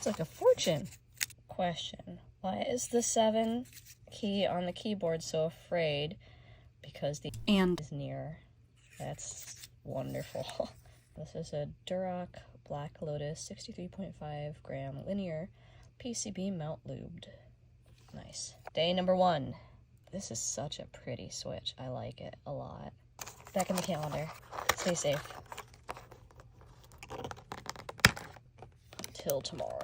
sounds like a fortune. Question: why is the 7 key on the keyboard so afraid? Because the and is near. That's wonderful. This is a Duroc Black Lotus 63.5 gram linear PCB mount lubed. Nice. Day number 1. This is such a pretty switch. I like it a lot. Back in the calendar. Stay safe. Till tomorrow.